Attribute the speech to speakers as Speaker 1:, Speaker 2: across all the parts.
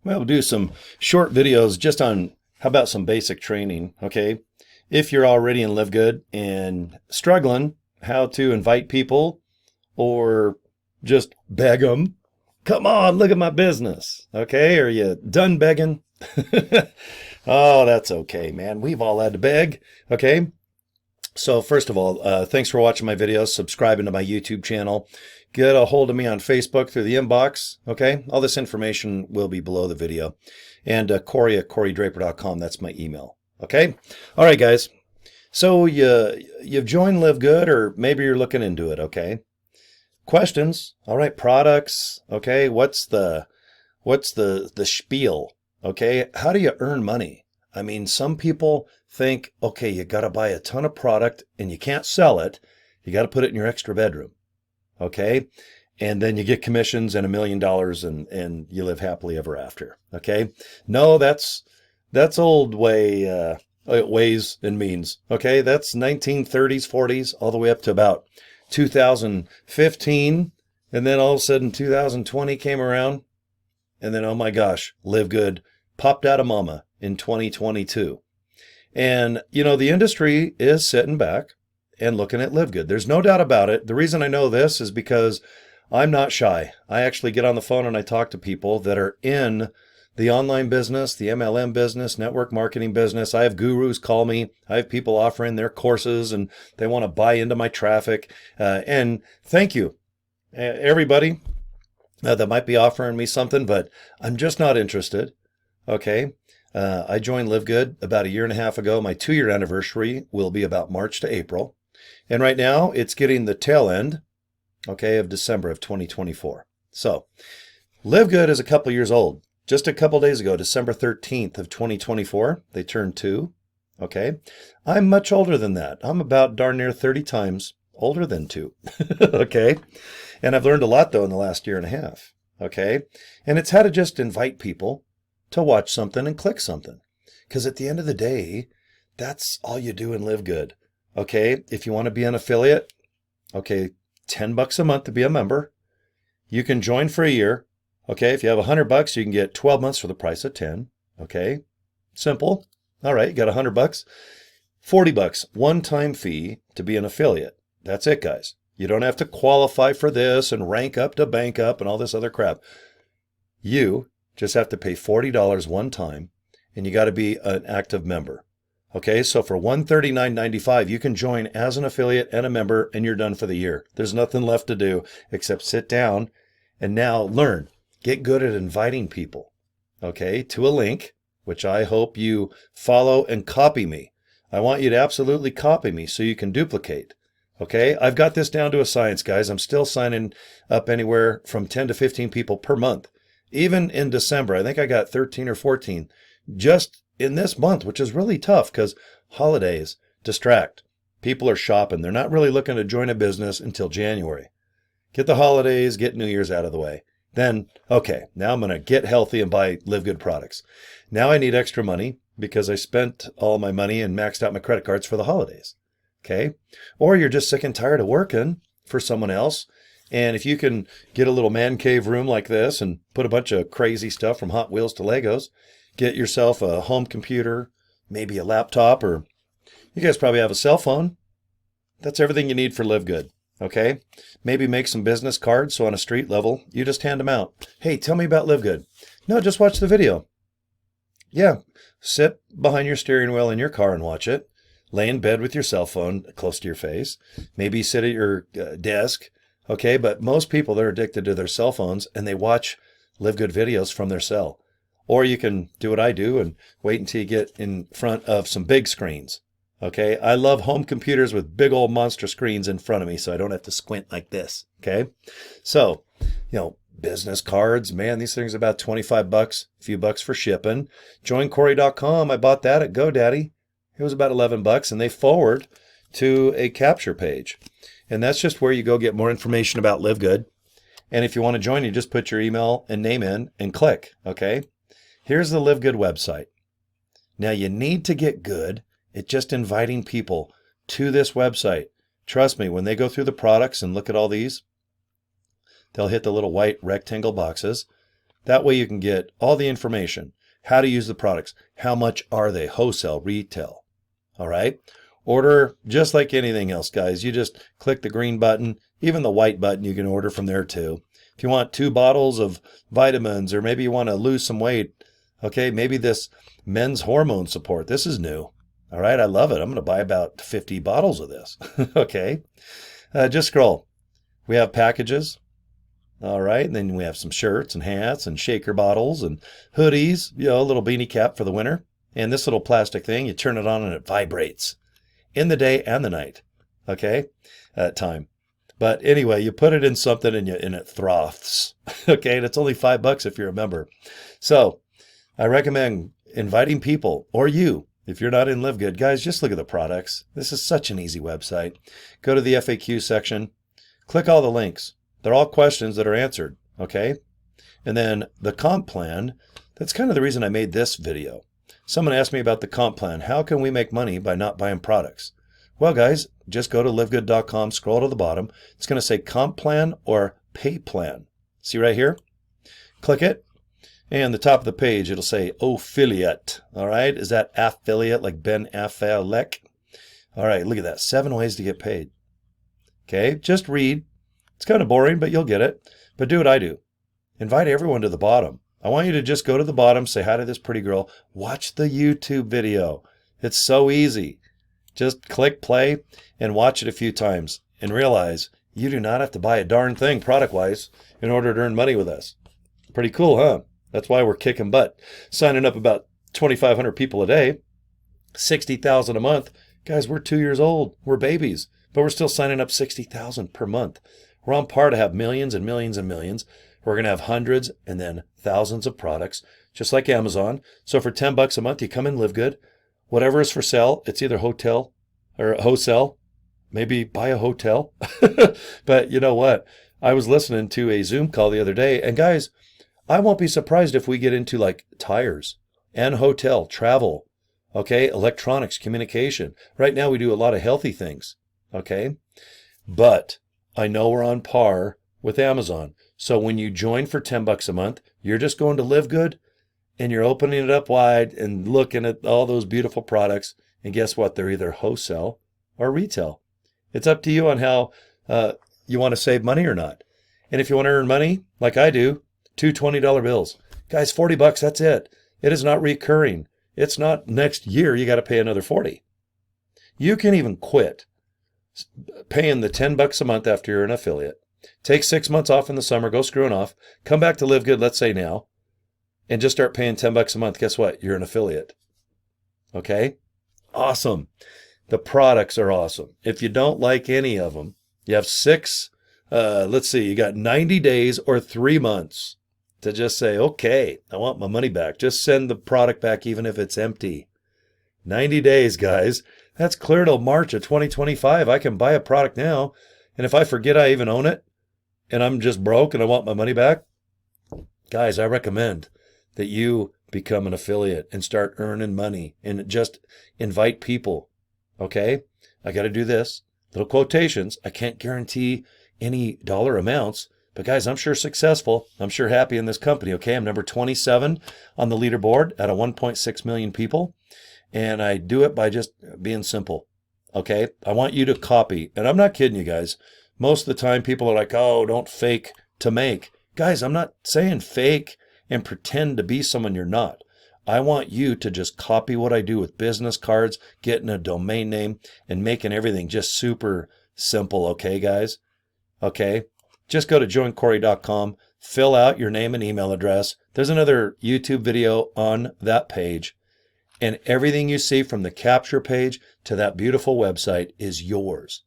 Speaker 1: Well, we'll do some short videos just on how about some basic training, okay? If you're already in Live Good and struggling how to invite people or just beg them, come on, look at my business, okay? Are you done begging? Oh, that's okay, man. We've all had to beg, okay? So first of all, thanks for watching my videos, subscribing to my YouTube channel. Get a hold of me on Facebook through the inbox, okay? All this information will be below the video. And Cory at corydraper.com, that's my email, okay? All right, guys. So you've joined Live Good, or maybe you're looking into it, okay? Questions, all right, products, okay? What's the spiel, okay? How do you earn money? I mean, some people think, okay, you got to buy a ton of product and you can't sell it. You got to put it in your extra bedroom, okay? And then you get commissions and $1 million and you live happily ever after, okay? No, that's old ways and means, okay? That's 1930s, 40s, all the way up to about 2015. And then all of a sudden 2020 came around. And then, oh my gosh, Live Good popped out of mama in 2022. And, you know, the industry is sitting back and looking at Live Good. There's no doubt about it. The reason I know this is because I'm not shy. I actually get on the phone and I talk to people that are in the online business, the MLM business, network marketing business. I have gurus call me. I have people offering their courses and they want to buy into my traffic. And thank you, everybody that might be offering me something, but I'm just not interested. Okay. I joined Live Good about 1.5 years ago. My 2-year anniversary will be about March to April. And right now it's getting the tail end, okay, of December of 2024. So Live Good is a couple years old. Just a couple days ago, December 13th of 2024, they turned 2. Okay. I'm much older than that. I'm about darn near 30 times older than 2. Okay. And I've learned a lot though in the last 1.5 years. Okay. And it's how to just invite people to watch something and click something. Because at the end of the day, that's all you do in Live Good. Okay. If you want to be an affiliate, okay, $10 a month to be a member. You can join for a year. Okay. If you have $100, you can get 12 months for the price of 10. Okay. Simple. All right. You got $100. $40 one-time fee to be an affiliate. That's it, guys. You don't have to qualify for this and rank up to bank up and all this other crap. You just have to pay $40 one time, and you got to be an active member. Okay, so for $139.95, you can join as an affiliate and a member, and you're done for the year. There's nothing left to do except sit down and now learn. Get good at inviting people, okay, to a link, which I hope you follow and copy me. I want you to absolutely copy me so you can duplicate. Okay, I've got this down to a science, guys. I'm still signing up anywhere from 10 to 15 people per month. Even in December, I think I got 13 or 14 just in this month, which is really tough because holidays distract. People are shopping. They're not really looking to join a business until January. Get the holidays, get New Year's out of the way. Then, okay, now I'm going to get healthy and buy Live Good products. Now I need extra money because I spent all my money and maxed out my credit cards for the holidays. Okay. Or you're just sick and tired of working for someone else. And if you can get a little man cave room like this and put a bunch of crazy stuff from Hot Wheels to Legos, get yourself a home computer, maybe a laptop, or you guys probably have a cell phone. That's everything you need for Live Good. Okay. Maybe make some business cards. So on a street level, you just hand them out. Hey, tell me about Live Good. No, just watch the video. Yeah. Sit behind your steering wheel in your car and watch it. Lay in bed with your cell phone close to your face. Maybe sit at your desk. Okay, but most people, they're addicted to their cell phones and they watch Live Good videos from their cell. Or you can do what I do and wait until you get in front of some big screens. Okay, I love home computers with big old monster screens in front of me so I don't have to squint like this. Okay, so, you know, business cards, man, these things are about $25, a few bucks for shipping. Joincory.com, I bought that at GoDaddy. It was about $11 and they forward to a capture page. And that's just where you go get more information about Live Good. And if you want to join, you just put your email and name in and click. Okay. Here's the Live Good website. Now you need to get good at just inviting people to this website. Trust me, when they go through the products and look at all these, they'll hit the little white rectangle boxes. That way you can get all the information, how to use the products, how much are they, wholesale, retail. All right. Order just like anything else, guys. You just click the green button, even the white button, you can order from there too. If you want 2 bottles of vitamins, or maybe you want to lose some weight, okay, maybe this men's hormone support. This is new. All right, I love it. I'm going to buy about 50 bottles of this. Okay. Just scroll. We have packages. All right, and then we have some shirts and hats and shaker bottles and hoodies, you know, a little beanie cap for the winter. And this little plastic thing, you turn it on and it vibrates in the day and the night, okay, at time. But anyway, you put it in something and it froths, okay, and it's only $5 if you're a member. So I recommend inviting people, or you, if you're not in Live Good, guys, just look at the products. This is such an easy website. Go to the FAQ section, click all the links. They're all questions that are answered, okay? And then the comp plan, that's kind of the reason I made this video. Someone asked me about the comp plan. How can we make money by not buying products? Well, guys, just go to livegood.com, scroll to the bottom. It's going to say comp plan or pay plan. See right here? Click it. And the top of the page, it'll say affiliate. All right? Is that affiliate like Ben Affleck? All right, look at that. 7 ways to get paid. Okay, just read. It's kind of boring, but you'll get it. But do what I do. Invite everyone to the bottom. I want you to just go to the bottom, say hi to this pretty girl, watch the YouTube video. It's so easy. Just click play and watch it a few times and realize you do not have to buy a darn thing product-wise in order to earn money with us. Pretty cool, huh? That's why we're kicking butt. Signing up about 2,500 people a day, 60,000 a month. Guys, we're 2 years old. We're babies, but we're still signing up 60,000 per month. We're on par to have millions and millions and millions. We're going to have hundreds and then thousands of products, just like Amazon. So for $10 a month, you come and Live Good. Whatever is for sale, it's either hotel or wholesale. Maybe buy a hotel. But you know what? I was listening to a Zoom call the other day, and guys, I won't be surprised if we get into like tires and hotel, travel, okay, electronics, communication. Right now we do a lot of healthy things, okay? But I know we're on par with Amazon. So when you join for $10 a month, you're just going to Live Good and you're opening it up wide and looking at all those beautiful products. And guess what? They're either wholesale or retail. It's up to you on how you want to save money or not. And if you want to earn money, like I do, 2 $20 bills. Guys, $40, that's it. It is not recurring. It's not next year you got to pay another 40. You can even quit paying the $10 a month after you're an affiliate. Take 6 months off in the summer, go screwing off, come back to Live Good, let's say now, and just start paying $10 a month. Guess what? You're an affiliate. Okay? Awesome. The products are awesome. If you don't like any of them, you have you got 90 days or 3 months to just say, okay, I want my money back. Just send the product back even if it's empty. 90 days, guys. That's clear till March of 2025. I can buy a product now, and if I forget I even own it, and I'm just broke and I want my money back, guys, I recommend that you become an affiliate and start earning money and just invite people. Okay? I got to do this. Little quotations. I can't guarantee any dollar amounts, but guys, I'm sure successful. I'm sure happy in this company. Okay? I'm number 27 on the leaderboard out of 1.6 million people. And I do it by just being simple. Okay? I want you to copy. And I'm not kidding you guys. Most of the time people are like, oh, don't fake to make. Guys, I'm not saying fake and pretend to be someone you're not. I want you to just copy what I do with business cards, getting a domain name, and making everything just super simple. Okay, guys? Okay? Just go to joincory.com, fill out your name and email address. There's another YouTube video on that page. And everything you see from the capture page to that beautiful website is yours.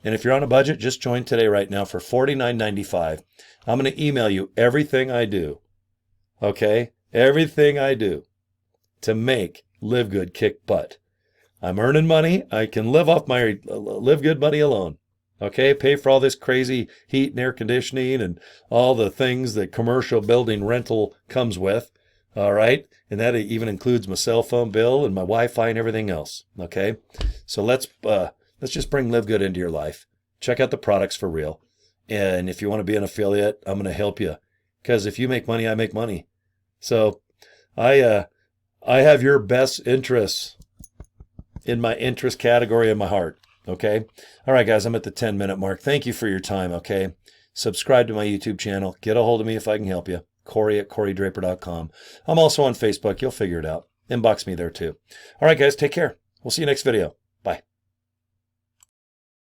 Speaker 1: And if you're on a budget, just join today right now for $49.95. I'm going to email you everything I do. Okay? Everything I do to make Live Good kick butt. I'm earning money. I can live off my Live Good money alone. Okay? Pay for all this crazy heat and air conditioning and all the things that commercial building rental comes with. All right? And that even includes my cell phone bill and my Wi-Fi and everything else. Okay? So let's just bring Live Good into your life. Check out the products for real. And if you want to be an affiliate, I'm going to help you. Because if you make money, I make money. So I have your best interests in my interest category in my heart. Okay. All right, guys, I'm at the 10-minute mark. Thank you for your time. Okay. Subscribe to my YouTube channel. Get a hold of me if I can help you. Cory at CoryDraper.com. I'm also on Facebook. You'll figure it out. Inbox me there too. All right, guys, take care. We'll see you next video.